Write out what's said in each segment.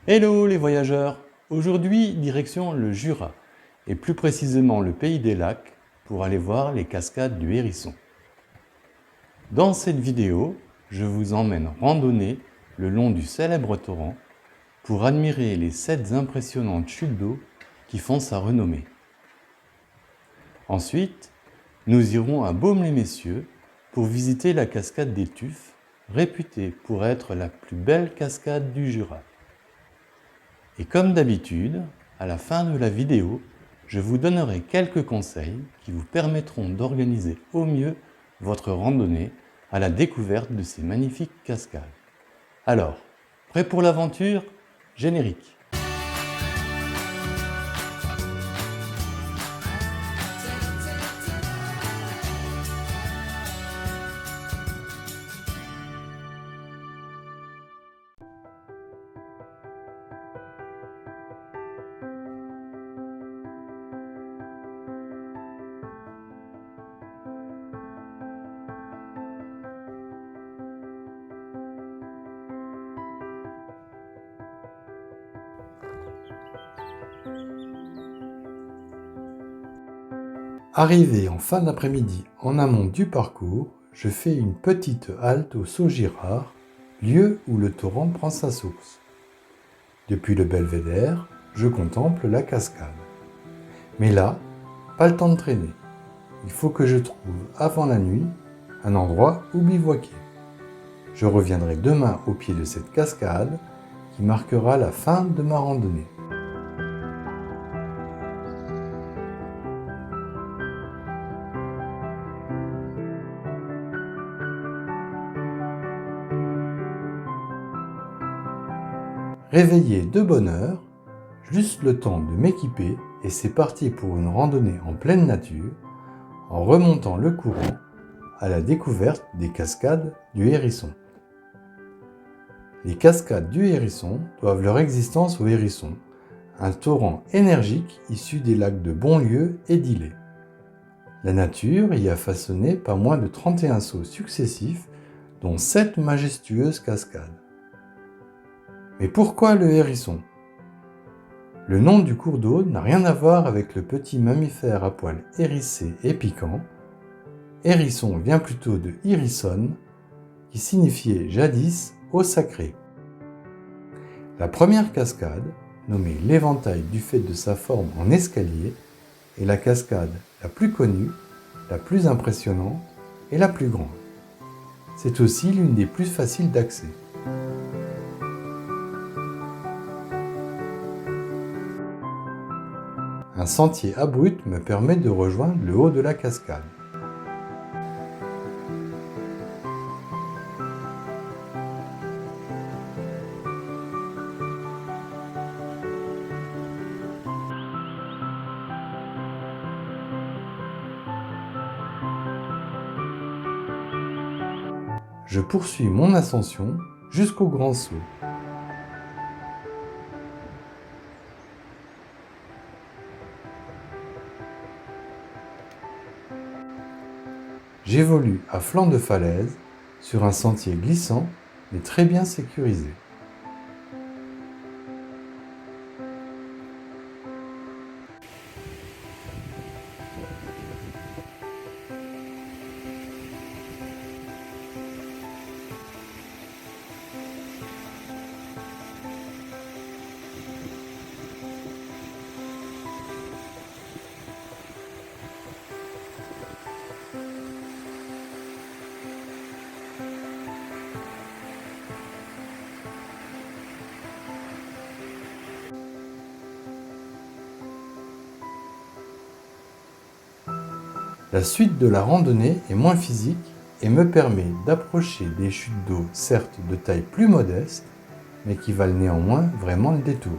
Hello les voyageurs! Aujourd'hui, direction le Jura, et plus précisément le Pays des Lacs, pour aller voir les cascades du Hérisson. Dans cette vidéo, je vous emmène randonner le long du célèbre torrent pour admirer les 7 impressionnantes chutes d'eau qui font sa renommée. Ensuite, nous irons à Baume-les-Messieurs pour visiter la cascade des Tuffes, réputée pour être la plus belle cascade du Jura. Et comme d'habitude, à la fin de la vidéo, je vous donnerai quelques conseils qui vous permettront d'organiser au mieux votre randonnée à la découverte de ces magnifiques cascades. Alors, prêt pour l'aventure? Générique! Arrivé en fin d'après-midi en amont du parcours, je fais une petite halte au Saut-Girard, lieu où le torrent prend sa source. Depuis le belvédère, je contemple la cascade. Mais là, pas le temps de traîner. Il faut que je trouve, avant la nuit, un endroit où bivouaquer. Je reviendrai demain au pied de cette cascade qui marquera la fin de ma randonnée. Réveillé de bonne heure, juste le temps de m'équiper et c'est parti pour une randonnée en pleine nature en remontant le courant à la découverte des cascades du Hérisson. Les cascades du Hérisson doivent leur existence au Hérisson, un torrent énergique issu des lacs de Bonlieu et d'Illé. La nature y a façonné pas moins de 31 sauts successifs, dont 7 majestueuses cascades. Mais pourquoi le hérisson? Le nom du cours d'eau n'a rien à voir avec le petit mammifère à poils hérissés et piquants. Hérisson vient plutôt de hérisson, qui signifiait jadis eau sacrée. La première cascade, nommée l'Éventail du fait de sa forme en escalier, est la cascade la plus connue, la plus impressionnante et la plus grande. C'est aussi l'une des plus faciles d'accès. Un sentier abrupt me permet de rejoindre le haut de la cascade. Je poursuis mon ascension jusqu'au Grand Saut. J'évolue à flanc de falaise sur un sentier glissant mais très bien sécurisé. La suite de la randonnée est moins physique et me permet d'approcher des chutes d'eau certes de taille plus modeste, mais qui valent néanmoins vraiment le détour.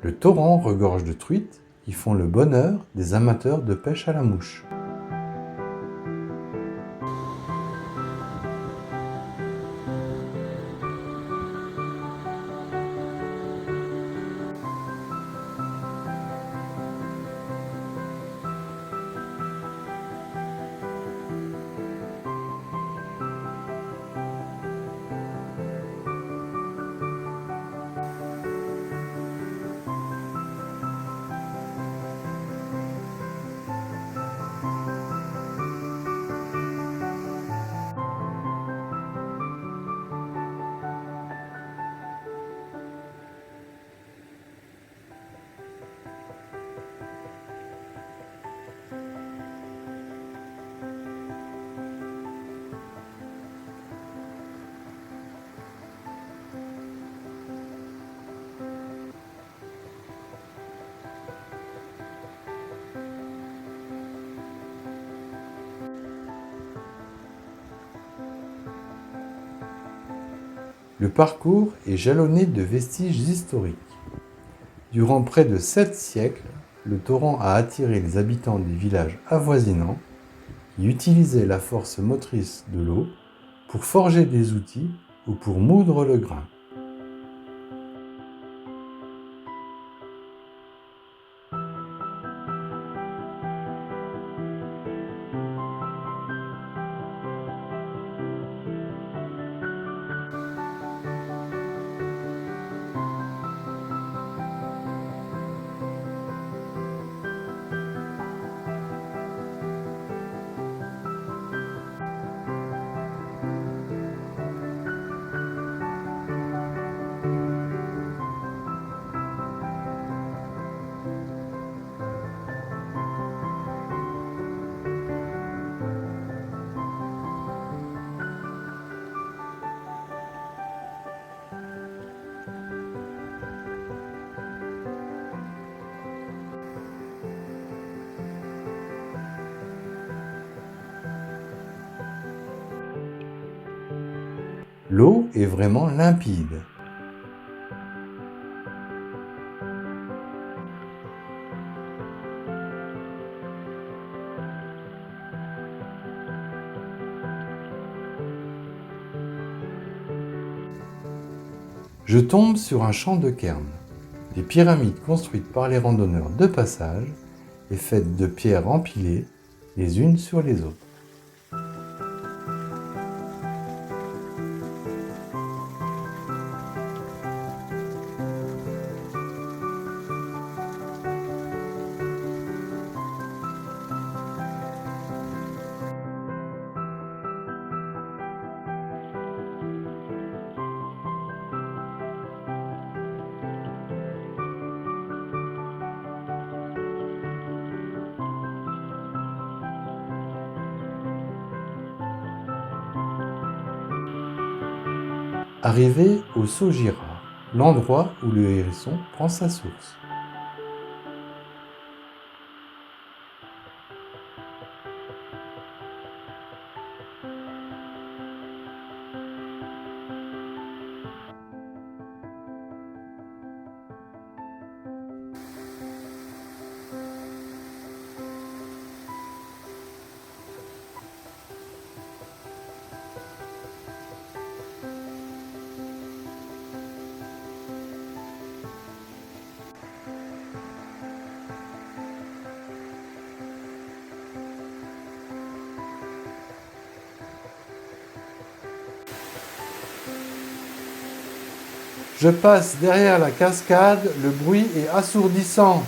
Le torrent regorge de truites qui font le bonheur des amateurs de pêche à la mouche. Le parcours est jalonné de vestiges historiques. Durant près de 7 siècles, le torrent a attiré les habitants des villages avoisinants qui utilisaient la force motrice de l'eau pour forger des outils ou pour moudre le grain. L'eau est vraiment limpide. Je tombe sur un champ de cairns, des pyramides construites par les randonneurs de passage et faites de pierres empilées les unes sur les autres. Arrivé au Saugira, l'endroit où le hérisson prend sa source. Je passe derrière la cascade, le bruit est assourdissant.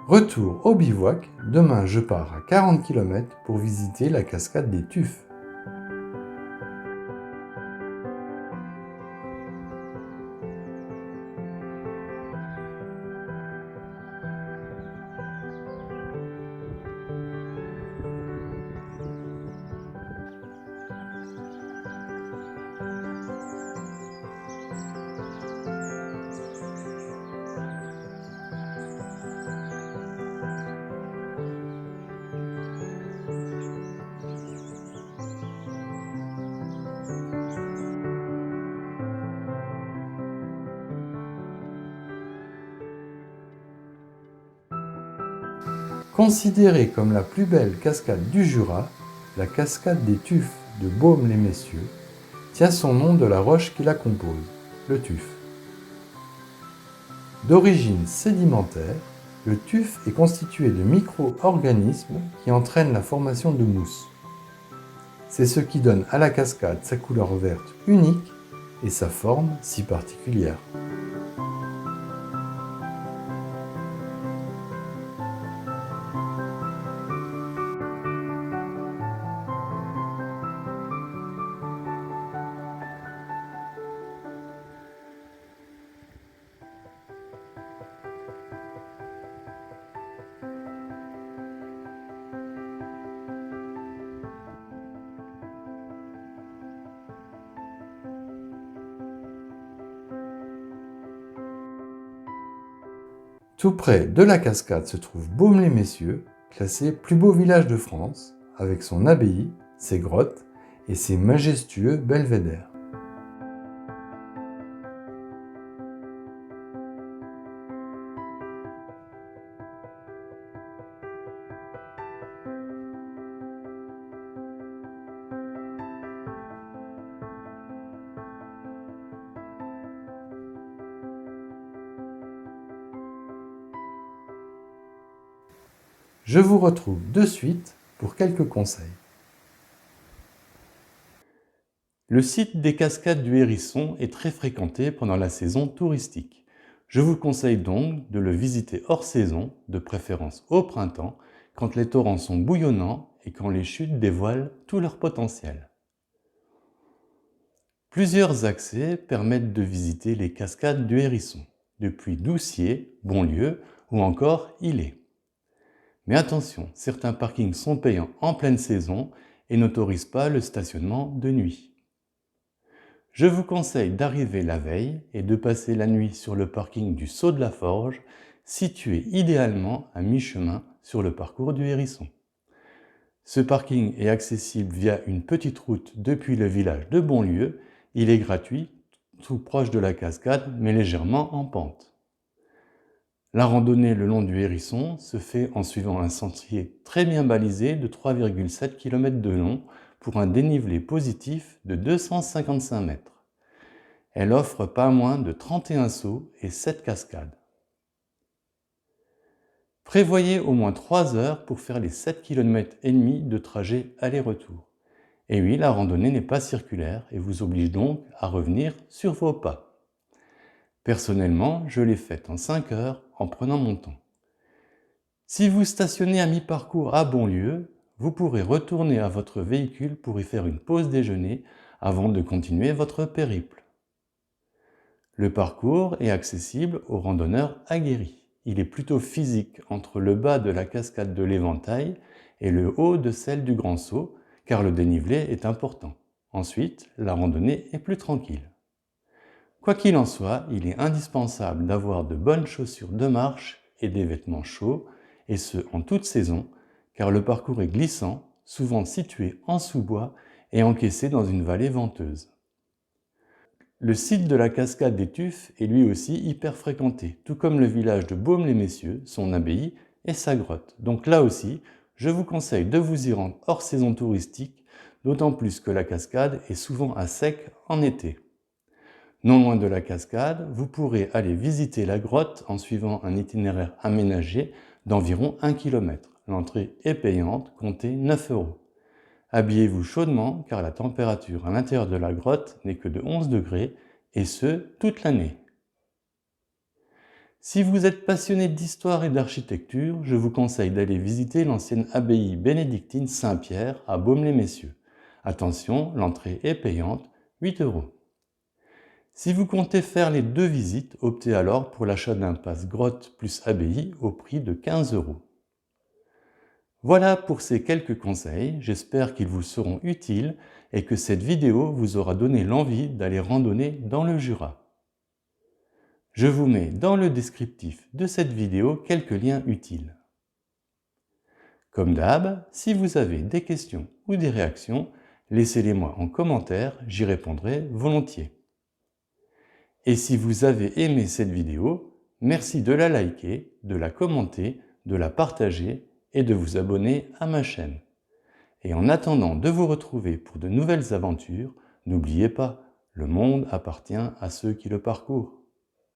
Retour au bivouac, demain je pars à 40 km pour visiter la cascade des Tuffes. Considérée comme la plus belle cascade du Jura, la cascade des Tuffes de Baume-les-Messieurs tient son nom de la roche qui la compose, le tuf. D'origine sédimentaire, le tuf est constitué de micro-organismes qui entraînent la formation de mousse. C'est ce qui donne à la cascade sa couleur verte unique et sa forme si particulière. Tout près de la cascade se trouve Baume-les-Messieurs, classé plus beau village de France, avec son abbaye, ses grottes et ses majestueux belvédères. Je vous retrouve de suite pour quelques conseils. Le site des cascades du Hérisson est très fréquenté pendant la saison touristique. Je vous conseille donc de le visiter hors saison, de préférence au printemps, quand les torrents sont bouillonnants et quand les chutes dévoilent tout leur potentiel. Plusieurs accès permettent de visiter les cascades du Hérisson, depuis Doucier, Bonlieu ou encore Ilé. Mais attention, certains parkings sont payants en pleine saison et n'autorisent pas le stationnement de nuit. Je vous conseille d'arriver la veille et de passer la nuit sur le parking du Saut de la Forge, situé idéalement à mi-chemin sur le parcours du Hérisson. Ce parking est accessible via une petite route depuis le village de Bonlieu. Il est gratuit, tout proche de la cascade, mais légèrement en pente. La randonnée le long du Hérisson se fait en suivant un sentier très bien balisé de 3,7 km de long pour un dénivelé positif de 255 mètres. Elle offre pas moins de 31 sauts et 7 cascades. Prévoyez au moins 3 heures pour faire les 7,5 km de trajet aller-retour. Et oui, la randonnée n'est pas circulaire et vous oblige donc à revenir sur vos pas. Personnellement, je l'ai faite en 5 heures en prenant mon temps. Si vous stationnez à mi-parcours à Bonlieu, vous pourrez retourner à votre véhicule pour y faire une pause déjeuner avant de continuer votre périple. Le parcours est accessible aux randonneurs aguerris. Il est plutôt physique entre le bas de la cascade de l'Éventail et le haut de celle du Grand Saut, car le dénivelé est important. Ensuite, la randonnée est plus tranquille. Quoi qu'il en soit, il est indispensable d'avoir de bonnes chaussures de marche et des vêtements chauds, et ce en toute saison, car le parcours est glissant, souvent situé en sous-bois et encaissé dans une vallée venteuse. Le site de la cascade des Tuffes est lui aussi hyper fréquenté, tout comme le village de Baume-les-Messieurs, son abbaye et sa grotte. Donc là aussi, je vous conseille de vous y rendre hors saison touristique, d'autant plus que la cascade est souvent à sec en été. Non loin de la cascade, vous pourrez aller visiter la grotte en suivant un itinéraire aménagé d'environ 1 km. L'entrée est payante, comptez 9 €. Habillez-vous chaudement car la température à l'intérieur de la grotte n'est que de 11 degrés et ce, toute l'année. Si vous êtes passionné d'histoire et d'architecture, je vous conseille d'aller visiter l'ancienne abbaye bénédictine Saint-Pierre à Baume-les-Messieurs. Attention, l'entrée est payante, 8 €. Si vous comptez faire les 2 visites, optez alors pour l'achat d'un pass grotte plus abbaye au prix de 15 €. Voilà pour ces quelques conseils, j'espère qu'ils vous seront utiles et que cette vidéo vous aura donné l'envie d'aller randonner dans le Jura. Je vous mets dans le descriptif de cette vidéo quelques liens utiles. Comme d'hab, si vous avez des questions ou des réactions, laissez-les-moi en commentaire, j'y répondrai volontiers. Et si vous avez aimé cette vidéo, merci de la liker, de la commenter, de la partager et de vous abonner à ma chaîne. Et en attendant de vous retrouver pour de nouvelles aventures, n'oubliez pas, le monde appartient à ceux qui le parcourent.